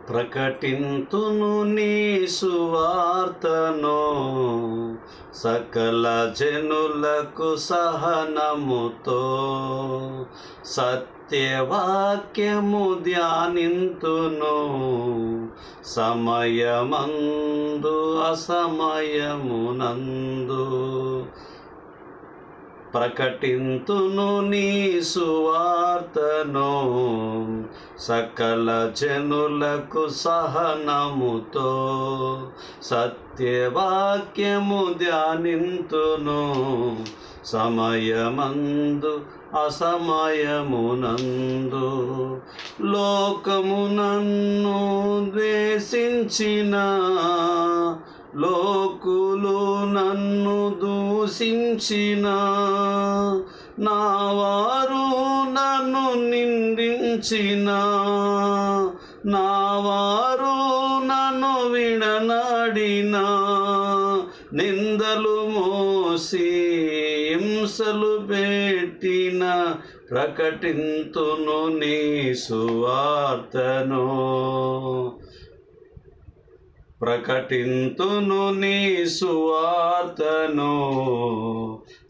ప్రకటింతును నీ సువార్తను సకల జనులకు సహనముతో, సత్యవాక్యము ధ్యానింతును సమయమందు అసమయమునందు. ప్రకటింతును నీ సువార్తను సకల జనులకు సహనముతో, సత్యవాక్యము ధ్యానింతును సమయమందు అసమయమునందు. లోకము నన్ను ద్వేషించిన, లోకులు నన్ను దూషించిన, నా వారు నన్ను నిందించిన, నా వారు నన్ను విడనాడిన, నిందలు మోసి హింసలు పెట్టిన, ప్రకటింతును నీ సువార్తను. ప్రకటింతును నీ సువార్తను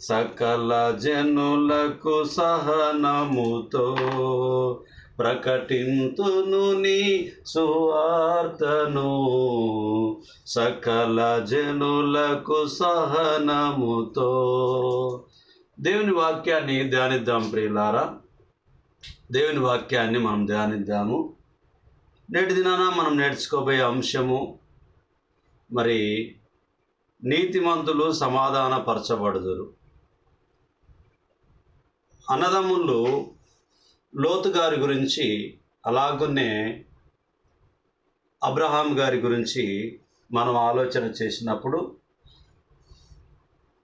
సకల జనులకు సహనముతో. ప్రకటింతును నీ సువార్తను సకల జనులకు సహనముతో. దేవుని వాక్యాన్ని ధ్యానిద్దాం ప్రియులారా. దేవుని వాక్యాన్ని మనం ధ్యానిద్దాము. నేటి దినాన మనం నేర్చుకోబోయే అంశము, మరి నీతిమంతులు సమాధానపరచబడుదురు. అన్నదమ్ములు లోతు గారి గురించి, అలాగనే అబ్రహాం గారి గురించి మనం ఆలోచన చేసినప్పుడు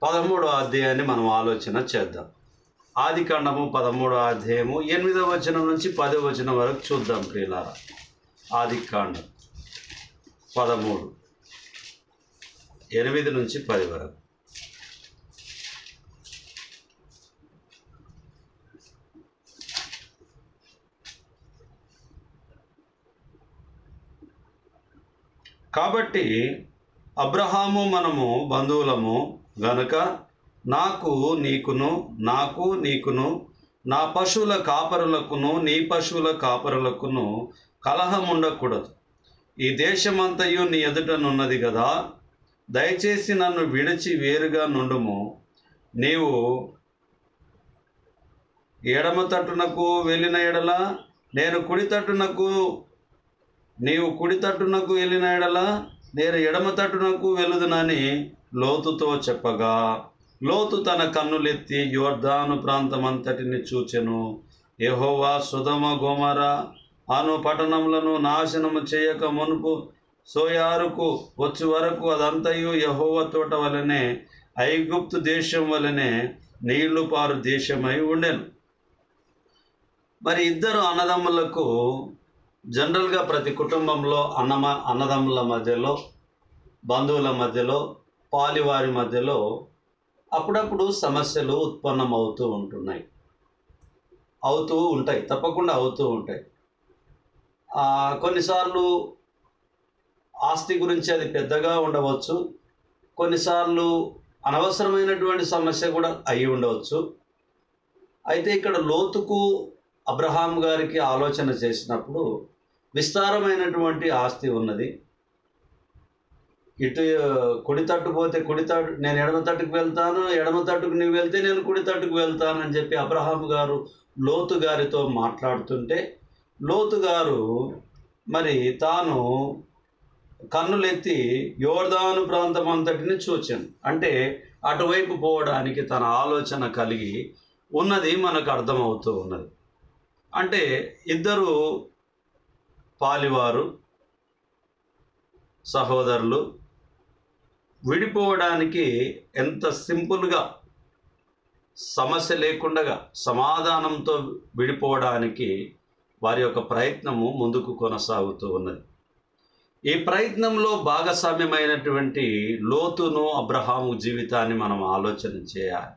13వ అధ్యాయాన్ని మనం ఆలోచన చేద్దాం. ఆదికాండము 13వ అధ్యాయము 8వ వచనం నుంచి 10వ వచనం వరకు చూద్దాం ప్రియులారా. ఆదికాండం 13 8 నుంచి 10 వరకు. కాబట్టి అబ్రహాము మనము బంధువులము గనుక నాకు నీకును నా పశువుల కాపరులకును నీ పశువుల కాపరులకును కలహం ఉండకూడదు. ఈ దేశమంతయు నీ ఎదుటనున్నది కదా. దయచేసి నన్ను విడిచి వేరుగా నుండుము. నీవు ఎడమ తట్టునకు వెళ్ళిన ఎడల నేను కుడి తట్టునకు, నీవు కుడి తట్టునకు వెళ్ళిన ఎడల నేను ఎడమ తట్టునకు వెలుదునని లోతుతో చెప్పగా, లోతు తన కన్నులెత్తి యోర్దాను ప్రాంతమంతటిని చూచెను. యెహోవా సొదొమ గొమొర అను పట్టణములను నాశనము చేయక మునుపు సోయారుకు వచ్చు వరకు అదంతయు యెహోవా తోట వలనే, ఐగుప్తు దేశం వలనే నీళ్లు పారు దేశమై ఉండెను. మరి ఇద్దరు అన్నదమ్ములకు జనరల్గా ప్రతి కుటుంబంలో అన్నదమ్ముల మధ్యలో, బంధువుల మధ్యలో, పాలివారి మధ్యలో అప్పుడప్పుడు సమస్యలు ఉత్పన్నమవుతూ ఉంటాయి, తప్పకుండా అవుతూ ఉంటాయి. కొన్నిసార్లు ఆస్తి గురించి అది పెద్దగా ఉండవచ్చు, కొన్నిసార్లు అనవసరమైనటువంటి సమస్య కూడా అయి ఉండవచ్చు. అయితే ఇక్కడ లోతుకు అబ్రహాం గారికి ఆలోచన చేసినప్పుడు విస్తారమైనటువంటి ఆస్తి ఉన్నది. ఇటు కుడి తట్టు పోతే కుడి తట్టు నేను ఎడమ తట్టుకు వెళ్తాను, ఎడమ తట్టుకు నువ్వు వెళ్తే నేను కుడి తట్టుకు వెళ్తానని చెప్పి అబ్రహాం గారు లోతు గారితో మాట్లాడుతుంటే, లోతు గారు మరి తాను కన్నులెత్తి యోర్దాను ప్రాంతం అంతటిని చూచాను. అంటే అటువైపు పోవడానికి తన ఆలోచన కలిగి ఉన్నది మనకు అర్థమవుతూ ఉన్నది. అంటే ఇద్దరు పాలివారు సహోదరులు విడిపోవడానికి ఎంత సింపుల్గా, సమస్య లేకుండా సమాధానంతో విడిపోవడానికి వారి యొక్క ప్రయత్నము ముందుకు కొనసాగుతూ ఉన్నది. ఈ ప్రయత్నంలో భాగస్వామ్యమైనటువంటి లోతును అబ్రహాము జీవితాన్ని మనం ఆలోచన చేయాలి.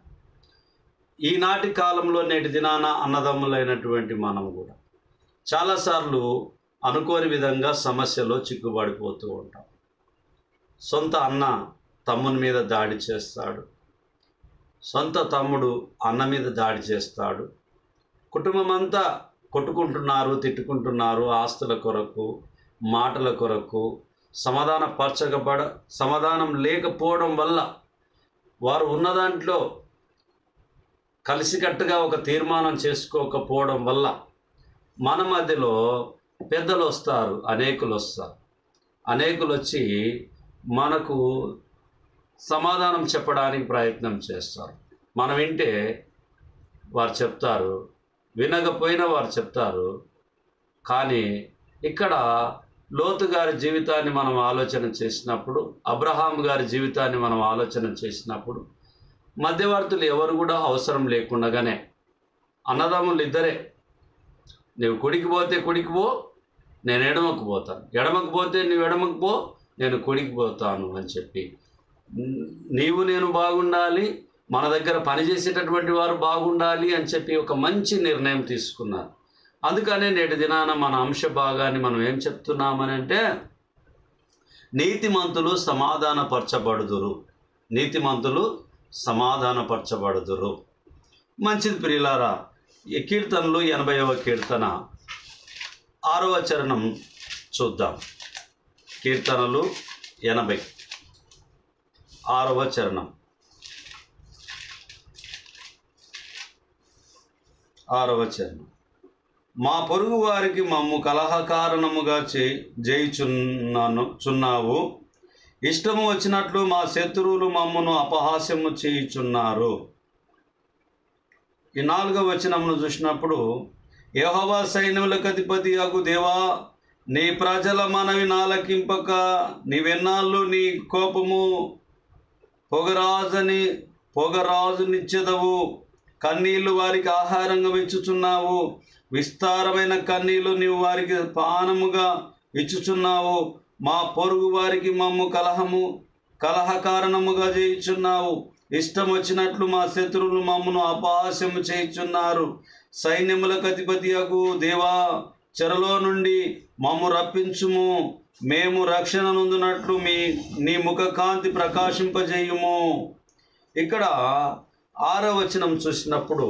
ఈనాటి కాలంలో నేటి దినాన అన్నదమ్ములైనటువంటి మనం కూడా చాలాసార్లు అనుకోని విధంగా సమస్యలో చిక్కుబడిపోతూ ఉంటాం. సొంత అన్న తమ్ముని మీద దాడి చేస్తాడు, సొంత తమ్ముడు అన్న మీద దాడి చేస్తాడు. కుటుంబం అంతా కొట్టుకుంటున్నారు, తిట్టుకుంటున్నారు, ఆస్తుల కొరకు, మాటల కొరకు. సమాధానం లేకపోవడం వల్ల వారు ఉన్న దాంట్లో కలిసికట్టుగా ఒక తీర్మానం చేసుకోకపోవడం వల్ల మన మధ్యలో పెద్దలు వస్తారు, అనేకులు వచ్చి మనకు సమాధానం చెప్పడానికి ప్రయత్నం చేస్తారు. మనం వింటే వారు చెప్తారు, వినకపోయినా వారు చెప్తారు. కానీ ఇక్కడ లోతు గారి జీవితాన్ని మనం ఆలోచన చేసినప్పుడు, అబ్రహాం గారి జీవితాన్ని మనం ఆలోచన చేసినప్పుడు, మధ్యవర్తులు ఎవరు కూడా అవసరం లేకుండానే అన్నదమ్ములు ఇద్దరే, నువ్వు కుడికి పోతే కుడికి పో, నేను ఎడమకు పోతాను, ఎడమకు పోతే నువ్వు ఎడమకు పో, నేను కుడికి పోతాను అని చెప్పి, నీవు నేను బాగుండాలి, మన దగ్గర పనిచేసేటటువంటి వారు బాగుండాలి అని చెప్పి ఒక మంచి నిర్ణయం తీసుకున్నారు. అందుకనే నేటి దినాన మన అంశ భాగాన్ని మనం ఏం చెప్తున్నామని అంటే, నీతిమంతులు సమాధానపరచబడుదురు. మంచిది ప్రియులారా, ఈ కీర్తనలు 80వ కీర్తన 6వ చరణం చూద్దాం. కీర్తనలు 80 6వ చరణం 6వ చరణం. మా పొరుగు వారికి మమ్ము కలహకారణముగా చేయుచున్నావు, ఇష్టము వచ్చినట్లు మా శత్రువులు మమ్మును అపహాస్యము చేయుచున్నారు. ఈ 4వ వచనమును చూసినప్పుడు, యెహోవా సైన్యములకు అధిపతి అగు దేవా, నీ ప్రజల మనవి నాలకింపక నీవెన్నాళ్ళు నీ కోపము పొగరాజునిచ్చెదవు. కన్నీళ్లు వారికి ఆహారంగా ఇచ్చుచున్నావు, విస్తారమైన కన్నీళ్లు నీవు వారికి పానముగా ఇచ్చుచున్నావు. మా పొరుగు వారికి మమ్ము కలహకారణముగా చేయుచున్నావు, ఇష్టం వచ్చినట్లు మా శత్రువులు మమ్మను అపహాస్యము చేయుచున్నారు. సైన్యములకు అధిపతి అగు దేవా, చెరలో నుండి మమ్ము రప్పించుము, మేము రక్షణ నొందునట్లు నీ ముఖ కాంతి ప్రకాశింపజేయుము. ఇక్కడ 6వ వచనం చూసినప్పుడు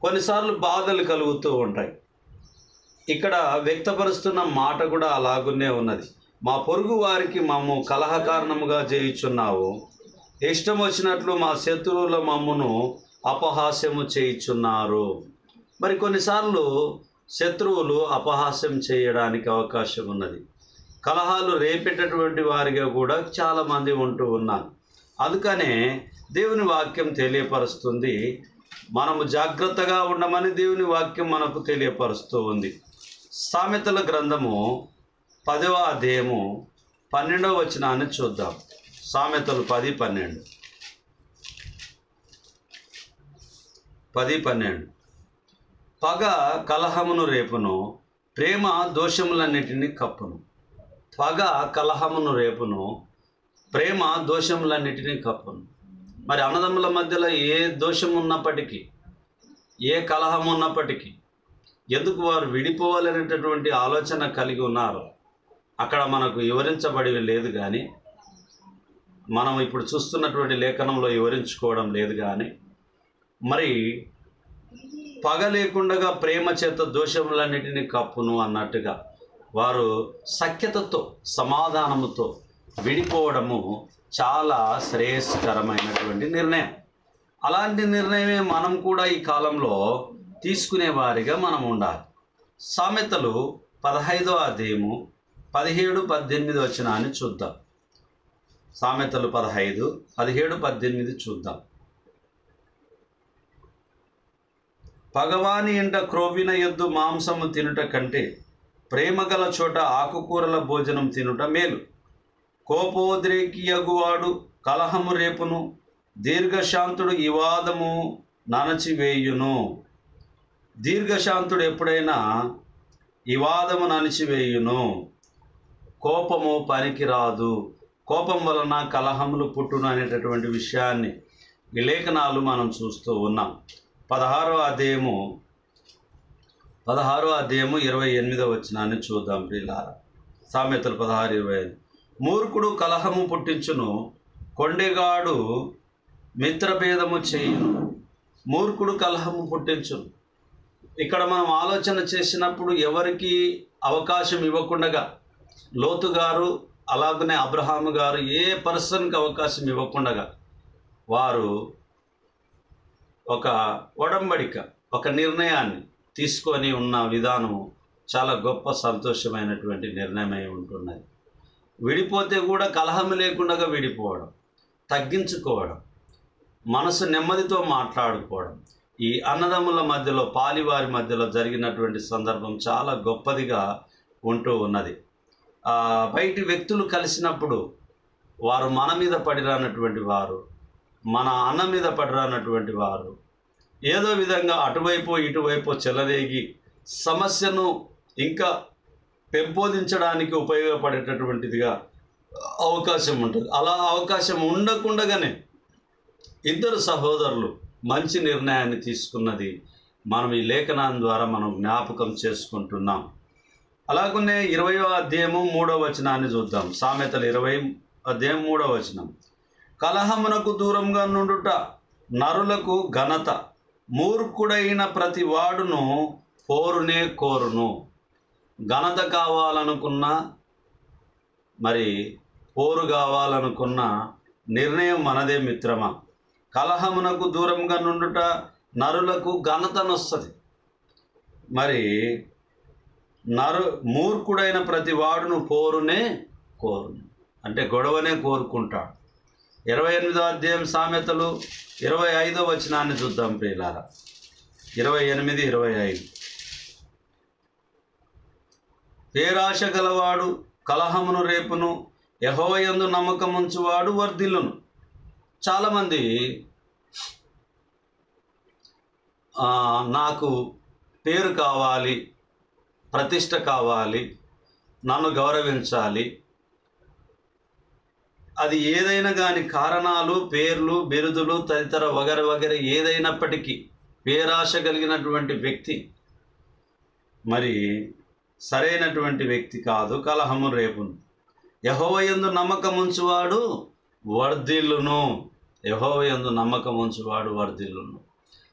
కొన్నిసార్లు బాధలు కలుగుతూ ఉంటాయి. ఇక్కడ వ్యక్తపరుస్తున్న మాట కూడా అలాగునే ఉన్నది. మా పొరుగు వారికి మమ్ము కలహకారణముగా చేయుచున్నావు, ఇష్టం వచ్చినట్లు మా శత్రువుల మమ్మును అపహాస్యము చేయుచున్నారు. మరి కొన్నిసార్లు శత్రువులు అపహాస్యం చేయడానికి అవకాశం ఉన్నది. కలహాలు రేపేటటువంటి వారిగా కూడా చాలామంది ఉంటూ ఉన్నారు. అందుకనే దేవుని వాక్యం తెలియపరుస్తుంది, మనము జాగ్రత్తగా ఉండమని దేవుని వాక్యం మనకు తెలియపరుస్తూ ఉంది. సామెతల గ్రంథము 10వ అధ్యాయము 12వ వచనాన్ని చూద్దాం. సామెతలు 10:12. పగ కలహమును రేపును, ప్రేమ దోషములన్నిటినీ కప్పును. పగ కలహమును రేపును, ప్రేమ దోషములన్నిటినీ కప్పును. మరి అన్నదమ్ముల మధ్యలో ఏ దోషం ఉన్నప్పటికీ, ఏ కలహం ఉన్నప్పటికీ, ఎందుకు వారు విడిపోవాలనేటటువంటి ఆలోచన కలిగి ఉన్నారు అక్కడ మనకు వివరించబడి లేదు. కానీ మనం ఇప్పుడు చూస్తున్నటువంటి లేఖనంలో వివరించుకోవడం లేదు. కానీ మరి పగ లేకుండా ప్రేమ చేత దోషములన్నిటినీ కప్పును అన్నట్టుగా వారు సఖ్యతతో, సమాధానముతో విడిపోవడము చాలా శ్రేయస్కరమైనటువంటి నిర్ణయం. అలాంటి నిర్ణయమే మనం కూడా ఈ కాలంలో తీసుకునే వారిగా మనం ఉండాలి. సామెతలు 15వ అధ్యాయము 17-18 వచనాన్ని చూద్దాం. సామెతలు 15, 17, 18 చూద్దాం. పగవాని ఇంట క్రోవిన ఎద్దు మాంసము తినుట కంటే ప్రేమగల చోట ఆకుకూరల భోజనం తినుట మేలు. కోపోద్రేకియగువాడు కలహము రేపును, దీర్ఘశాంతుడు వివాదము నణచివేయును. దీర్ఘశాంతుడు ఎప్పుడైనా వివాదము నణచివేయును. కోపము పనికిరాదు, కోపం వలన కలహములు పుట్టును అనేటటువంటి విషయాన్ని ఈ లేఖనాలు మనం చూస్తూ ఉన్నాం. 16వ అధ్యాయము 16వ అధ్యాయము 28వ వచనాన్ని చూద్దాం ప్రియులారా. సామెతలు 16:25. మూర్ఖుడు కలహము పుట్టించును, కొండెగాడు మిత్రభేదము చేయును. మూర్ఖుడు కలహము పుట్టించును. ఇక్కడ మనం ఆలోచన చేసినప్పుడు ఎవరికి అవకాశం ఇవ్వకుండా లోతు గారు అలాగనే అబ్రహాము గారు ఏ పర్సన్కి అవకాశం ఇవ్వకుండా వారు ఒక ఒడంబడిక, ఒక నిర్ణయాన్ని తీసుకొని ఉన్న విధానము చాలా గొప్ప సంతోషమైనటువంటి నిర్ణయమై ఉంటున్నది. విడిపోతే కూడా కలహం లేకుండా విడిపోవడం, తగ్గించుకోవడం, మనసు నెమ్మదితో మాట్లాడుకోవడం, ఈ అన్నదమ్ముల మధ్యలో పాలివారి మధ్యలో జరిగినటువంటి సందర్భం చాలా గొప్పదిగా ఉంటూ ఉన్నది. బయటి వ్యక్తులు కలిసినప్పుడు వారు మన మీద పడిరానటువంటి వారు, మన అన్న మీద పడిరానటువంటి వారు ఏదో విధంగా అటువైపు ఇటువైపు చెలరేగి సమస్యను ఇంకా పెంపొందించడానికి ఉపయోగపడేటటువంటిదిగా అవకాశం ఉంటుంది. అలా అవకాశం ఉండకుండానే ఇద్దరు సహోదరులు మంచి నిర్ణయాన్ని తీసుకున్నది మనం ఈ లేఖనం ద్వారా మనం జ్ఞాపకం చేసుకుంటున్నాం. అలాగనే 20వ అధ్యాయము 3వ వచనాన్ని చూద్దాం. సామెతలు 20వ అధ్యాయం 3వ వచనం. కలహమునకు దూరంగా నుండుట నరులకు ఘనత, మూర్ఖుడైన ప్రతి వాడును పోరునే కోరును. ఘనత కావాలనుకున్నా, మరి పోరు కావాలనుకున్న నిర్ణయం మనదే మిత్రమా. కలహమునకు దూరంగా నుండుట నరులకు ఘనతనొస్తుంది. మరి మూర్ఖుడైన ప్రతి వాడును పోరునే కోరును, అంటే గొడవనే కోరుకుంటాడు. 28వ అధ్యాయం సామెతలు 25వ వచనాన్ని చూద్దాం ప్రియులారా. 28, 25. పేరాశ గలవాడు కలహమును రేపును, యెహోవా యందు నమ్మకముంచువాడు వర్ధిల్లును. చాలామంది నాకు పేరు కావాలి, ప్రతిష్ట కావాలి, నన్ను గౌరవించాలి, అది ఏదైనా కానీ కారణాలు, పేర్లు, బిరుదులు తదితర వగర ఏదైనప్పటికీ పేరాశ కలిగినటువంటి వ్యక్తి మరి సరైనటువంటి వ్యక్తి కాదు. కలహము రేపును. యెహోవా యందు నమ్మకముంచువాడు వర్ధిల్లును. యెహోవా యందు నమ్మకముంచువాడు వర్ధిల్లును.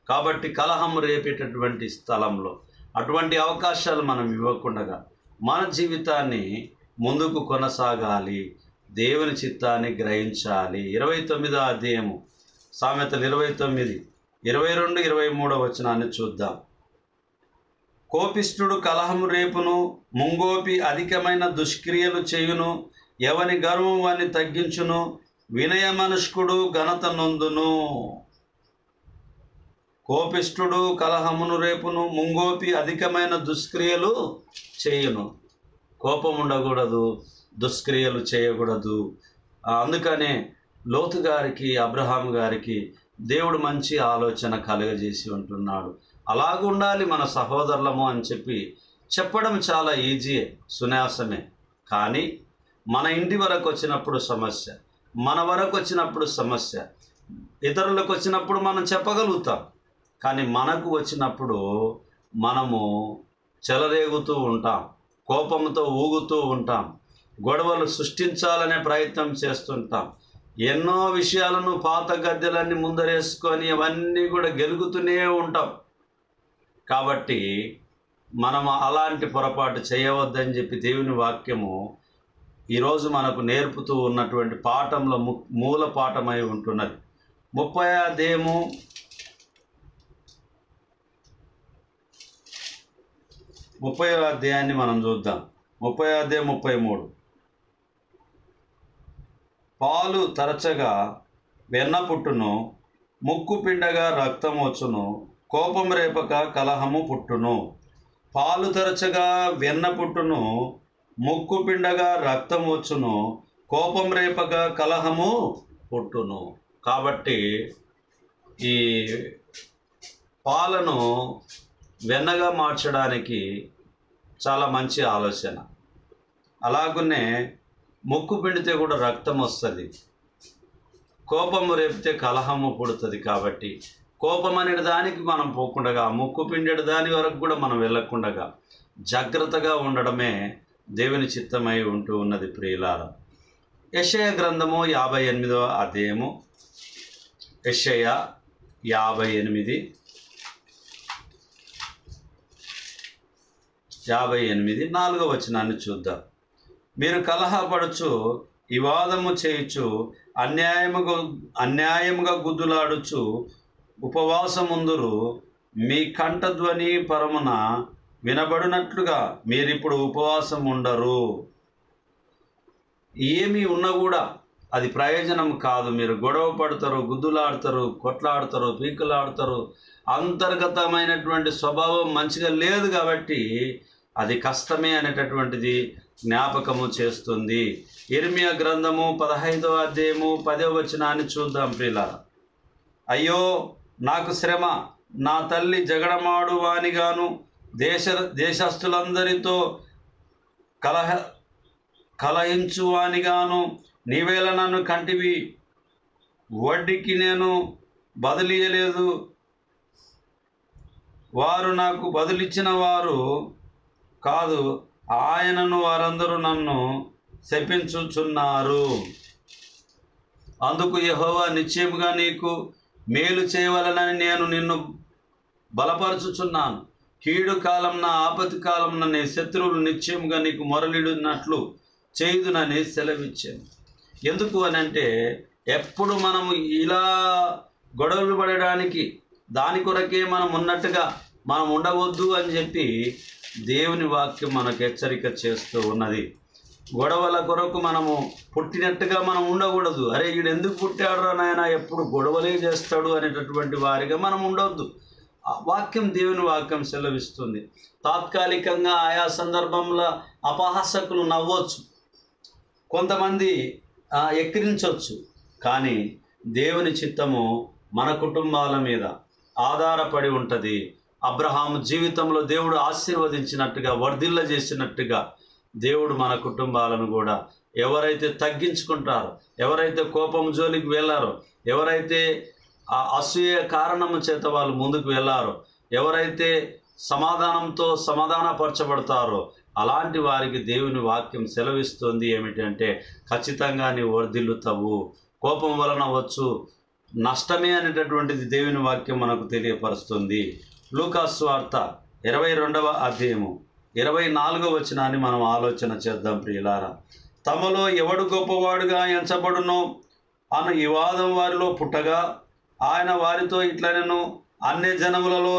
కాబట్టి కలహము రేపేటటువంటి స్థలంలో అటువంటి అవకాశాలు మనం ఇవ్వకుండా మన జీవితాన్ని ముందుకు కొనసాగాలి, దేవుని చిత్తాన్ని గ్రహించాలి. 29వ అధ్యాయము సామెతలు 29, 22, 23 వచనాన్ని చూద్దాం. కోపిష్ఠుడు కలహము రేపును, ముంగోపి అధికమైన దుష్క్రియలు చేయును, ఎవని గర్వం వాని తగ్గించును, వినయమనుష్కుడు ఘనత నొందును. కోపిష్ఠుడు కలహమును రేపును, ముంగోపి అధికమైన దుష్క్రియలు చేయును. కోపం ఉండకూడదు, దుష్క్రియలు చేయకూడదు. అందుకనే లోతు గారికి, అబ్రహాము గారికి దేవుడు మంచి ఆలోచన కలుగజేసి ఉంటున్నాడు. అలాగుండాలి మన సహోదరులము అని చెప్పడం చాలా ఈజీయే, సునాసమే. కానీ మన ఇంటి వరకు వచ్చినప్పుడు సమస్య, మన వరకు వచ్చినప్పుడు సమస్య, ఇతరులకు వచ్చినప్పుడు మనం చెప్పగలుగుతాం. కానీ మనకు వచ్చినప్పుడు మనము చెలరేగుతూ ఉంటాం, కోపంతో ఊగుతూ ఉంటాం, గొడవలు సృష్టించాలనే ప్రయత్నం చేస్తుంటాం. ఎన్నో విషయాలను పాత గద్దెలన్నీ ముందరేసుకొని అవన్నీ కూడా గెలుగుతూనే ఉంటాం. కాబట్టి మనము అలాంటి పొరపాటు చేయవద్దని చెప్పి దేవుని వాక్యము ఈరోజు మనకు నేర్పుతూ ఉన్నటువంటి పాఠంలో మూల పాఠమై ఉంటున్నది. 30వ అధ్యాయము 30వ అధ్యాయాన్ని మనం చూద్దాం. 30వ అధ్యాయం 33. పాలు తరచగా వెన్న పుట్టును, ముక్కు పిండగా రక్తం వచ్చును, కోపం రేపక కలహము పుట్టును. పాలు తరచగా వెన్న పుట్టును, ముక్కు పిండగా రక్తం వచ్చును, కోపం రేపక కలహము పుట్టును. కాబట్టి ఈ పాలను వెన్నగా మార్చడానికి చాలా మంచి ఆలోచన. అలాగనే ముక్కు పిండితే కూడా రక్తం వస్తుంది, కోపము రేపితే కలహము పుడుతుంది. కాబట్టి కోపం అనే దానికి మనం పోకుండగా, ముక్కు పిండెడు దాని వరకు కూడా మనం వెళ్ళకుండగా జాగ్రత్తగా ఉండడమే దేవుని చిత్తమై ఉంటూ ఉన్నది ప్రియులారా. యెషయా గ్రంథము 58వ అధ్యాయము, యెషయా 58 4వ వచనాన్ని చూద్దాం. మీరు కలహపడుచు వివాదము చేయుచు అన్యాయముగా గుద్దులాడుచు ఉపవాసముందురు. మీ కంఠధ్వని పరమున వినబడినట్లుగా మీరిప్పుడు ఉపవాసం ఉండరు. ఏమి ఉన్నా కూడా అది ప్రయోజనం కాదు. మీరు గొడవ పడతారు, గుద్దులాడతారు, కొట్లాడతారు, పీకులాడతారు. అంతర్గతమైనటువంటి స్వభావం మంచిగా లేదు కాబట్టి అది కష్టమే అనేటటువంటిది జ్ఞాపకము చేస్తుంది. యిర్మీయా గ్రంథము 15వ అధ్యాయము 10వ వచనాన్ని చూద్దాం ప్రియులారా. అయ్యో నాకు శ్రమ, నా తల్లి జగడమాడు వానిగాను దేశస్థులందరితో కలహించువానిగాను నీవేళ నన్ను కంటివి. వడ్డీకి నేను బదులియలేదు, వారు నాకు బదులిచ్చిన వారు కాదు, ఆయనను వారందరూ నన్ను శపించుచున్నారు. అందుకు యెహోవా నిశ్చయముగా నీకు మేలు చేయవలనని నేను నిన్ను బలపరచుచున్నాను. కీడు కాలంన ఆపత్తి కాలంన నీ శత్రువులు నిశ్చయముగా నీకు మొరలిడినట్లు చేయుదునని సెలవిచ్చాను. ఎందుకు అని అంటే ఎప్పుడు మనము ఇలా గొడవలు పడడానికి దాని కొరకే మనం ఉన్నట్టుగా మనం ఉండవద్దు అని చెప్పి దేవుని వాక్యం మనకు హెచ్చరిక చేస్తూ ఉన్నది. గొడవల కొరకు మనము పుట్టినట్టుగా మనం ఉండకూడదు. అరే వీడు ఎందుకు పుట్టాడురా నాయన, ఎప్పుడు గొడవలే చేస్తాడు అనేటటువంటి వారిగా మనం ఉండవద్దు. వాక్యం, దేవుని వాక్యం సెలవిస్తుంది. తాత్కాలికంగా ఆయా సందర్భంలో అపహాసకులు నవ్వచ్చు, కొంతమంది ఎక్కిరించవచ్చు, కానీ దేవుని చిత్తము మన కుటుంబాల మీద ఆధారపడి ఉంటుంది. అబ్రహాము జీవితంలో దేవుడు ఆశీర్వదించినట్టుగా, వర్ధిల్ల చేసినట్టుగా దేవుడు మన కుటుంబాలను కూడా ఎవరైతే తగ్గించుకుంటారో, ఎవరైతే కోపం జోలికి వెళ్ళారో, ఎవరైతే అసూయ కారణము చేత వాళ్ళు ముందుకు వెళ్ళారో, ఎవరైతే సమాధానంతో సమాధానపరచబడతారో అలాంటి వారికి దేవుని వాక్యం సెలవిస్తుంది ఏమిటంటే ఖచ్చితంగా నీవు వర్ధిల్లుతావు. కోపం వలన వచ్చు నష్టమే అనేటటువంటిది దేవుని వాక్యం మనకు తెలియపరుస్తుంది. లూకాసు సువార్త 22వ అధ్యాయము 24వ వచనాన్ని మనం ఆలోచన చేద్దాం ప్రియులారా. తమలో ఎవడు గొప్పవాడుగా ఎంచబడునో అను వివాదం వారిలో పుట్టగా ఆయన వారితో ఇట్లనెను, అన్య జనములలో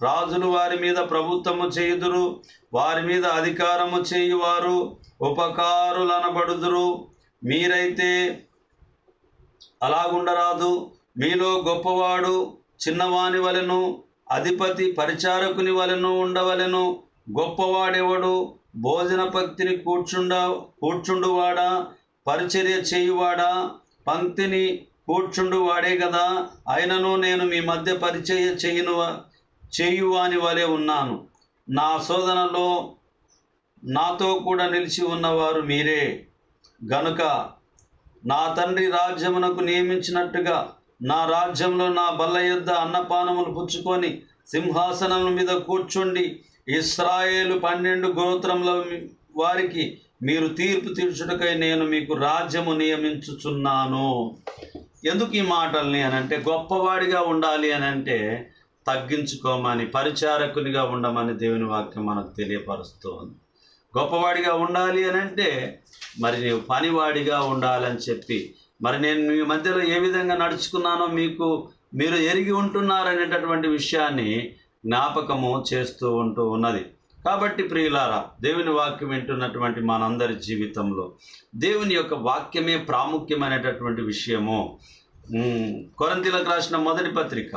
రాజులు వారి మీద ప్రభుత్వము చేయుదురు, వారి మీద అధికారము చేయువారు ఉపకారులనబడుదురు. మీరైతే అలాగుండరాదు. మీలో గొప్పవాడు చిన్నవాని వలెను, అధిపతి పరిచారకుని వలెను ఉండవలెను. గొప్పవాడెవడు? భోజన పంక్తిని కూర్చుండువాడా, పరిచర్య చేయువాడా? పంక్తిని కూర్చుండువాడే కదా. అయినను నేను మీ మధ్య పరిచర్య చేయువాని వలె ఉన్నాను. నా శోధనలో నాతో కూడా నిలిచి ఉన్నవారు మీరే. గనుక నా తండ్రి రాజ్యమునకు నియమించినట్టుగా నా రాజ్యంలో నా బల్ల యొద్ద అన్నపానములు పుచ్చుకొని సింహాసనం మీద కూర్చుండి ఇశ్రాయేలు 12 గోత్రముల వారికి మీరు తీర్పు తీర్చుటకై నేను మీకు రాజ్యము నియమించుచున్నాను. ఎందుకు ఈ మాటల్ని అని అంటే, గొప్పవాడిగా ఉండాలి అని అంటే తగ్గించుకోమని, పరిచారకునిగా ఉండమని దేవుని వాక్యం మనకు తెలియపరుస్తుంది. గొప్పవాడిగా ఉండాలి అని అంటే మరి నీవు పనివాడిగా ఉండాలని చెప్పి, మరి నేను మీ మధ్యలో ఏ విధంగా నడుచుకున్నానో మీరు ఎరిగి ఉంటున్నారనేటటువంటి విషయాన్ని జ్ఞాపకము చేస్తూ ఉంటూ ఉన్నది. కాబట్టి ప్రియులారా, దేవుని వాక్యం వింటున్నటువంటి మనందరి జీవితంలో దేవుని యొక్క వాక్యమే ప్రాముఖ్యమైనటువంటి విషయము. కొరింథీయులకు రాసిన మొదటి పత్రిక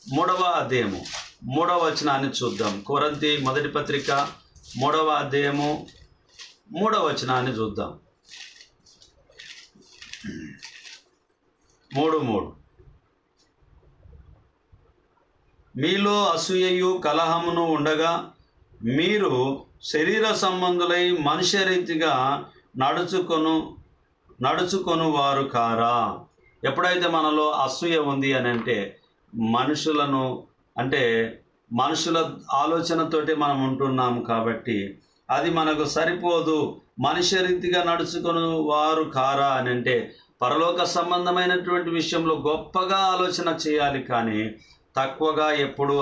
3వ అధ్యాయము 3వ వచనాన్ని చూద్దాం. కొరింథీ మొదటి పత్రిక 3వ అధ్యాయము 3వ వచనాన్ని చూద్దాం. 3:3 మీలో అసూయయు కలహమును ఉండగా మీరు శరీర సంబంధులై మనుష్య రీతిగా నడుచుకొను వారు కారా. ఎప్పుడైతే మనలో అసూయ ఉంది అని అంటే మనుషుల ఆలోచనతోటి మనం ఉంటున్నాము కాబట్టి అది మనకు సరిపోదు. మనుష్య రీతిగా నడుచుకుని వారు కారా అని అంటే పరలోక సంబంధమైనటువంటి విషయంలో గొప్పగా ఆలోచన చేయాలి, కానీ తక్కువగా ఎప్పుడు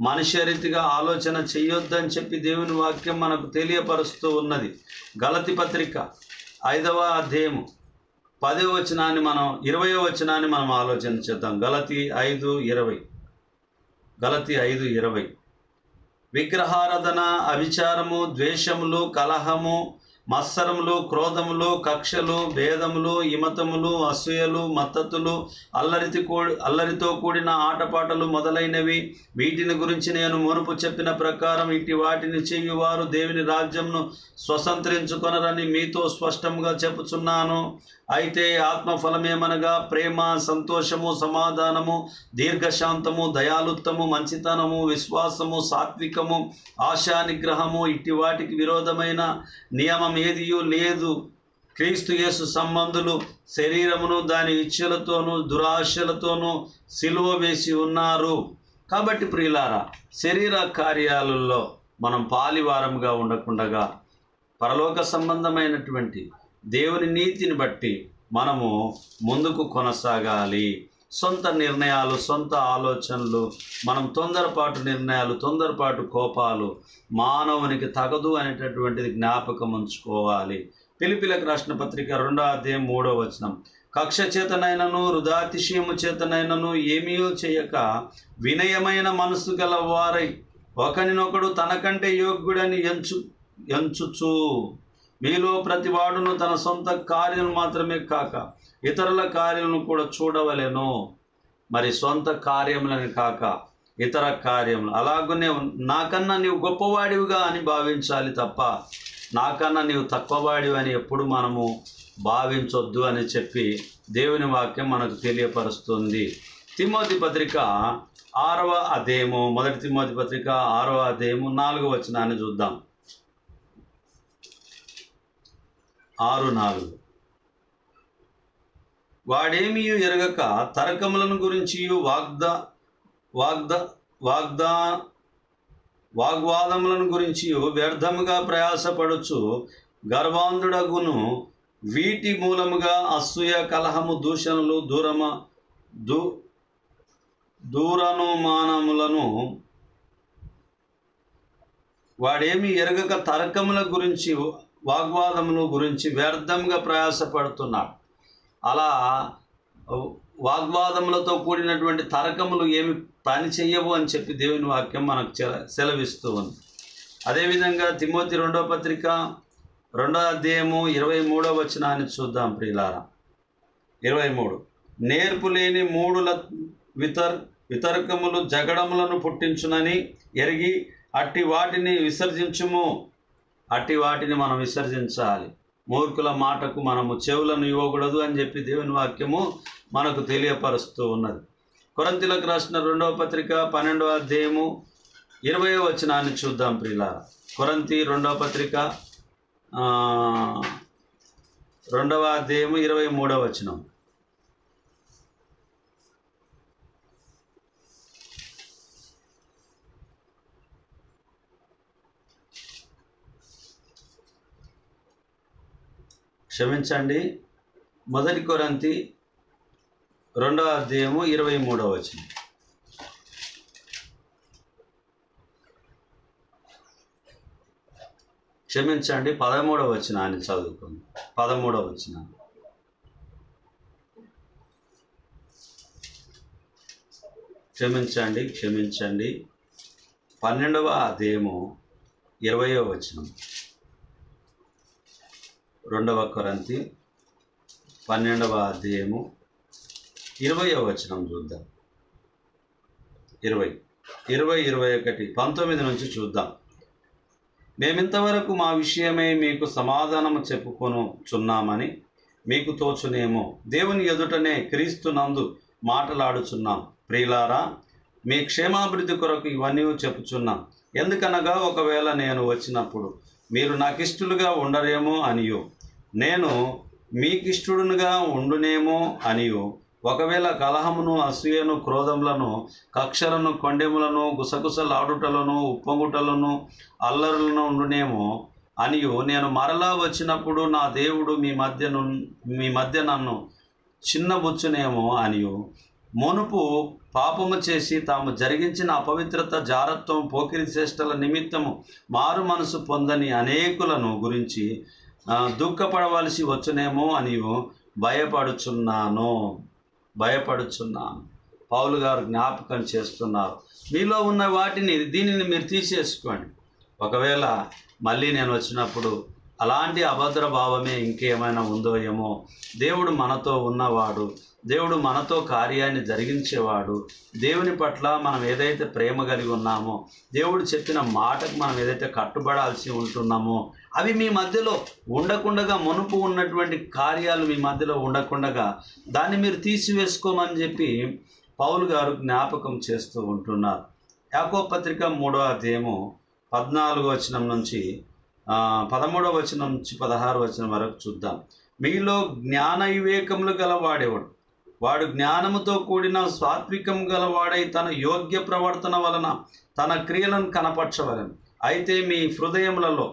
మనుష్య రీతిగా ఆలోచన చేయొద్దని చెప్పి దేవుని వాక్యం మనకు తెలియపరుస్తూ ఉన్నది. గలతీ పత్రిక 5వ అధ్యాయము 10వ వచనాన్ని 20వ వచనాన్ని మనం ఆలోచన చేద్దాం. గలతీ 5:20 విగ్రహారాధన, అవిచారము, ద్వేషములు, కలహము, మత్సరములు, క్రోధములు, కక్షలు, భేదములు, ఇమతములు, అసూయలు, మత్తతులు, అల్లరితో కూడిన ఆటపాటలు మొదలైనవి, వీటిని గురించి నేను మునుపు చెప్పిన ప్రకారం ఇట్టి వాటిని చేయువారు దేవుని రాజ్యంను స్వతంత్రించుకొనరని మీతో స్పష్టంగా చెప్పుచున్నాను. అయితే ఆత్మఫలమేమనగా ప్రేమ, సంతోషము, సమాధానము, దీర్ఘశాంతము, దయాలుత్వము, మంచితనము, విశ్వాసము, సాత్వికము, ఆశా నిగ్రహము. ఇట్టి వాటికి విరోధమైన నియమం ఏదియూ లేదు. క్రీస్తు యేసు సంబంధులు శరీరమును దాని ఇచ్ఛలతోనూ దురాశలతోనూ సిలువ వేసి ఉన్నారు. కాబట్టి ప్రియులారా, శరీర కార్యాలలో మనం పాలివారంగా ఉండకుండగా పరలోక సంబంధమైనటువంటి దేవుని నీతిని బట్టి మనము ముందుకు కొనసాగాలి. సొంత నిర్ణయాలు, సొంత ఆలోచనలు, మనం తొందరపాటు నిర్ణయాలు, తొందరపాటు కోపాలు మానవునికి తగదు అనేటటువంటిది జ్ఞాపకం ఉంచుకోవాలి. ఫిలిప్పీలకు రాసిన పత్రిక 2వ అధ్యాయం 3వ వచనం, కక్ష చేతనైనను హృదాతిశయము చేతనైనను ఏమీ చేయక వినయమైన మనసు గల వారై ఒకరినొకడు తనకంటే యోగ్యుడని ఎంచుచు మీలో ప్రతివాడును తన సొంత కార్యం మాత్రమే కాక ఇతరుల కార్యాలను కూడా చూడవలెను. మరి సొంత కార్యములని కాక ఇతర కార్యములు. అలాగనే నాకన్నా నీవు గొప్పవాడివిగా అని భావించాలి తప్ప నాకన్నా నీవు తక్కువవాడివి అని ఎప్పుడు మనము భావించొద్దు అని చెప్పి దేవుని వాక్యం మనకు తెలియపరుస్తుంది. తిమోతి పత్రిక 6వ అధ్యాయము, 1 తిమోతి పత్రిక 6వ అధ్యాయము 4వ వచనాన్ని చూద్దాం. 6:4 వాడేమీ ఎరగక తర్కములను గురించి వాగ్వాదములను గురించి వ్యర్థముగా ప్రయాసపడుచు గర్వాంధుడగును. వీటి మూలముగా అసూయ, కలహము, దూషణలు, దూరనుమానములను వాడేమీ ఎరగక తర్కముల గురించి వాగ్వాదముల గురించి వ్యర్థంగా ప్రయాసపడుతున్నాడు. అలా వాగ్వాదములతో కూడినటువంటి తర్కములు ఏమి పని చెయ్యవు అని చెప్పి దేవుని వాక్యం మనకు సెలవిస్తూ ఉంది. అదేవిధంగా తిమోతి 2వ పత్రిక 2వ అధ్యాయము 23వ వచనాన్ని చూద్దాం ప్రియులారా. 23 నేర్పులేని మూడుల వితర్కములు జగడములను పుట్టించునని ఎరిగి అట్టి వాటిని విసర్జించుము. అట్టి వాటిని మనం విసర్జించాలి. మూర్ఖుల మాటకు మనము చెవులను ఇవ్వకూడదు అని చెప్పి దేవుని వాక్యము మనకు తెలియపరుస్తూ ఉన్నది. కొరింథీయులకు రాసిన 2వ పత్రిక 12వ అధ్యాయము 20వ వచనాన్ని చూద్దాం ప్రియులారా. కొరింథీ 2వ పత్రిక 2వ అధ్యాయము 23వ వచనం. క్షమించండి, 1 కొరింథీ 2వ అధ్యాయము 23వ వచనం. క్షమించండి, 13వ వచనాన్ని చదువుకుంది. 13వ వచనాన్ని. క్షమించండి 12వ అధ్యాయము 20వ వచనం. 2వ కొరింథీ 12వ అధ్యాయము 20వ వచనం చూద్దాం. 20, 21, 19 నుంచి చూద్దాం. మేమింతవరకు మా విషయమై మీకు సమాధానము చెప్పుకొనుచున్నామని మీకు తోచునేమో, దేవుని ఎదుటనే క్రీస్తు నందు మాటలాడుచున్నాం. ప్రియులారా, మీ క్షేమాభివృద్ధి కొరకు ఇవన్నీ చెప్పుచున్నాం. ఎందుకనగా ఒకవేళ నేను వచ్చినప్పుడు మీరు నాకిష్టులుగా ఉండరేమో అనియు, నేను మీకిష్టుడునుగా ఉండునేమో అనియు, ఒకవేళ కలహమును, అసూయను, క్రోధములను, కక్షలను, కొండెములను, గుసగుసలాడుటలను, ఉప్పొంగుటలను, అల్లరులను ఉండునేమో అనియు, నేను మరలా వచ్చినప్పుడు నా దేవుడు మీ మధ్య నన్ను చిన్నబుచ్చునేమో అనియు, మునుపు పాపము చేసి తాము జరిగించిన అపవిత్రత, జారత్వం, పోకిరి చేష్టల నిమిత్తము మారు మనసు పొందని అనేకులను గురించి దుఃఖపడవలసి వచ్చునేమో అనియు భయపడుచున్నాను. పౌలు గారు జ్ఞాపకం చేస్తున్నారు. మీలో ఉన్న దీనిని మీరు తీసేసుకోండి. ఒకవేళ మళ్ళీ నేను వచ్చినప్పుడు అలాంటి అభద్ర భావమే ఇంకేమైనా ఉందో ఏమో. దేవుడు మనతో ఉన్నవాడు, దేవుడు మనతో కార్యాన్ని జరిగించేవాడు. దేవుని పట్ల మనం ఏదైతే ప్రేమ కలిగి ఉన్నామో, దేవుడు చెప్పిన మాటకు మనం ఏదైతే కట్టుబడాల్సి ఉంటున్నామో, అవి మీ మధ్యలో ఉండకుండగా, మునుపు ఉన్నటువంటి కార్యాలు మీ మధ్యలో ఉండకుండగా దాన్ని మీరు తీసివేసుకోమని చెప్పి పౌలు గారు జ్ఞాపకం చేస్తూ ఉంటున్నారు. యాకోబు పత్రిక 3వ అధ్యాయము 14వ వచనం నుంచి 13వ వచనం నుంచి 16వ వచనం వరకు చూద్దాం. మీలో జ్ఞాన వివేకములు గలవాడేవాడు, వాడు జ్ఞానముతో కూడిన సాత్వికం గలవాడై తన యోగ్య ప్రవర్తన వలన తన క్రియలను కనపరచవలెను. అయితే మీ హృదయములలో